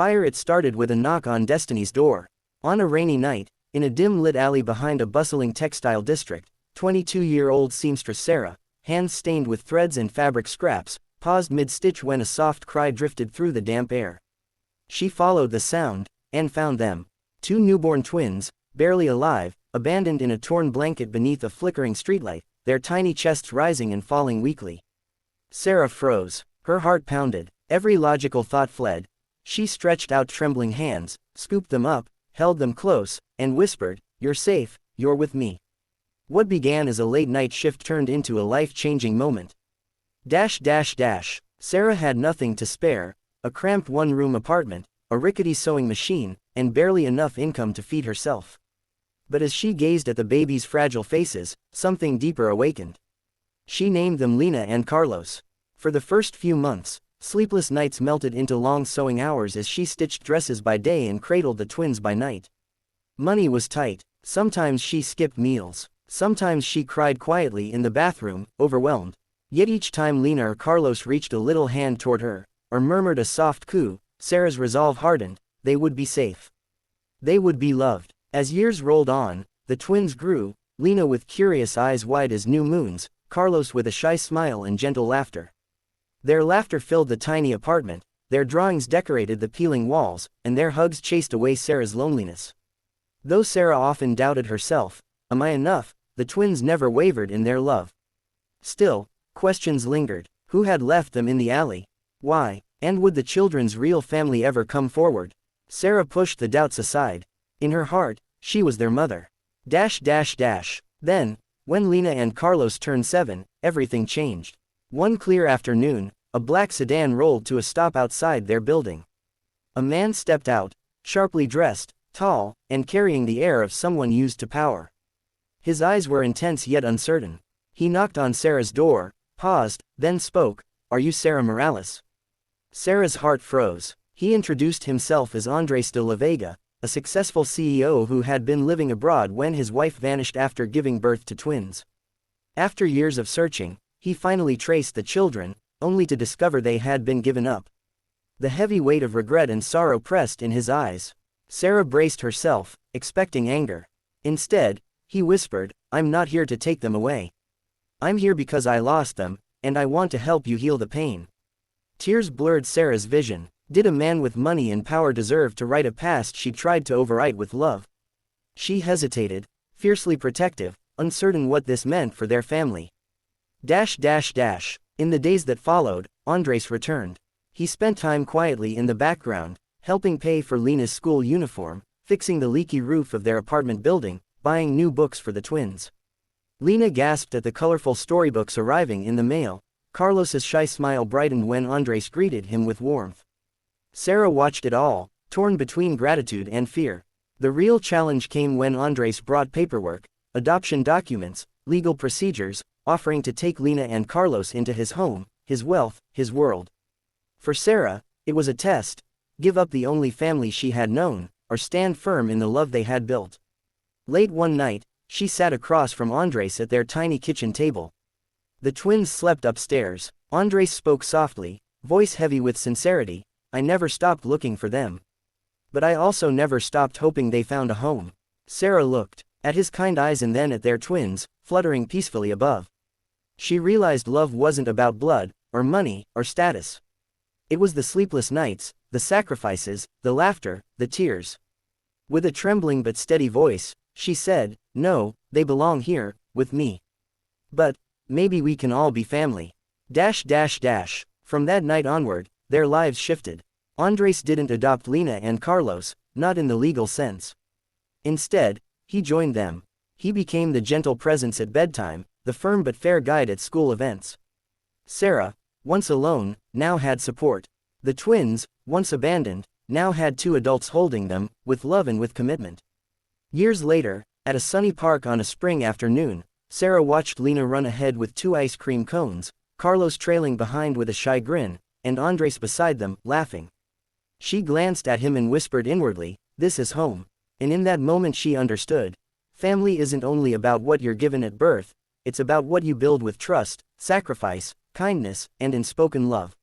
Fire. It started with a knock on Destiny's door. On a rainy night, in a dim-lit alley behind a bustling textile district, 22-year-old seamstress Sara, hands stained with threads and fabric scraps, paused mid-stitch when a soft cry drifted through the damp air. She followed the sound, and found them. Two newborn twins, barely alive, abandoned in a torn blanket beneath a flickering streetlight, their tiny chests rising and falling weakly. Sara froze. Her heart pounded. Every logical thought fled. She stretched out trembling hands, scooped them up, held them close, and whispered, "You're safe, you're with me." What began as a late-night shift turned into a life-changing moment. Sara had nothing to spare: a cramped one-room apartment, a rickety sewing machine, and barely enough income to feed herself. But as she gazed at the babies' fragile faces, something deeper awakened. She named them Lena and Carlos. For the first few months, sleepless nights melted into long sewing hours as she stitched dresses by day and cradled the twins by night. Money was tight. Sometimes she skipped meals. Sometimes she cried quietly in the bathroom, overwhelmed. Yet each time Lena or Carlos reached a little hand toward her, or murmured a soft coo, Sara's resolve hardened: they would be safe. They would be loved. As years rolled on, the twins grew, Lena with curious eyes wide as new moons, Carlos with a shy smile and gentle laughter. Their laughter filled the tiny apartment, their drawings decorated the peeling walls, and their hugs chased away Sara's loneliness. Though Sara often doubted herself, "Am I enough?" the twins never wavered in their love. Still, questions lingered. Who had left them in the alley? Why? And would the children's real family ever come forward? Sara pushed the doubts aside. In her heart, she was their mother. Then, when Lena and Carlos turned 7, everything changed. One clear afternoon, a black sedan rolled to a stop outside their building. A man stepped out, sharply dressed, tall, and carrying the air of someone used to power. His eyes were intense yet uncertain. He knocked on Sara's door, paused, then spoke, "Are you Sara Morales?" Sara's heart froze. He introduced himself as Andres de la Vega, a successful CEO who had been living abroad when his wife vanished after giving birth to twins. After years of searching, he finally traced the children, only to discover they had been given up. The heavy weight of regret and sorrow pressed in his eyes. Sara braced herself, expecting anger. Instead, he whispered, "I'm not here to take them away. I'm here because I lost them, and I want to help you heal the pain." Tears blurred Sara's vision. Did a man with money and power deserve to write a past she tried to overwrite with love? She hesitated, fiercely protective, uncertain what this meant for their family. In the days that followed, Andres returned. He spent time quietly in the background, helping pay for Lena's school uniform, fixing the leaky roof of their apartment building, buying new books for the twins. Lena gasped at the colorful storybooks arriving in the mail. Carlos's shy smile brightened when Andres greeted him with warmth. Sara watched it all, torn between gratitude and fear. The real challenge came when Andres brought paperwork, adoption documents, legal procedures, offering to take Lena and Carlos into his home, his wealth, his world. For Sara, it was a test: give up the only family she had known, or stand firm in the love they had built. Late one night, she sat across from Andres at their tiny kitchen table. The twins slept upstairs. Andres spoke softly, voice heavy with sincerity, "I never stopped looking for them. But I also never stopped hoping they found a home." Sara looked at his kind eyes and then at their twins, fluttering peacefully above. She realized love wasn't about blood, or money, or status. It was the sleepless nights, the sacrifices, the laughter, the tears. With a trembling but steady voice, she said, "No, they belong here, with me. But maybe we can all be family." From that night onward, their lives shifted. Andres didn't adopt Lena and Carlos, not in the legal sense. Instead, he joined them. He became the gentle presence at bedtime, the firm but fair guide at school events. Sara, once alone, now had support. The twins, once abandoned, now had two adults holding them, with love and with commitment. Years later, at a sunny park on a spring afternoon, Sara watched Lena run ahead with 2 ice cream cones, Carlos trailing behind with a shy grin, and Andres beside them, laughing. She glanced at him and whispered inwardly, "This is home." And in that moment she understood. Family isn't only about what you're given at birth, it's about what you build with trust, sacrifice, kindness, and unspoken love.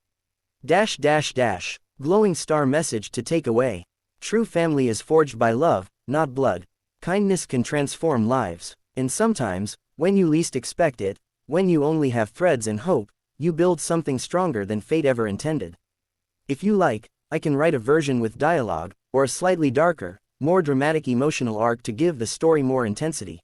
Glowing star message to take away. True family is forged by love, not blood. Kindness can transform lives. And sometimes, when you least expect it, when you only have threads and hope, you build something stronger than fate ever intended. If you like, I can write a version with dialogue, or a slightly darker, more dramatic emotional arc to give the story more intensity.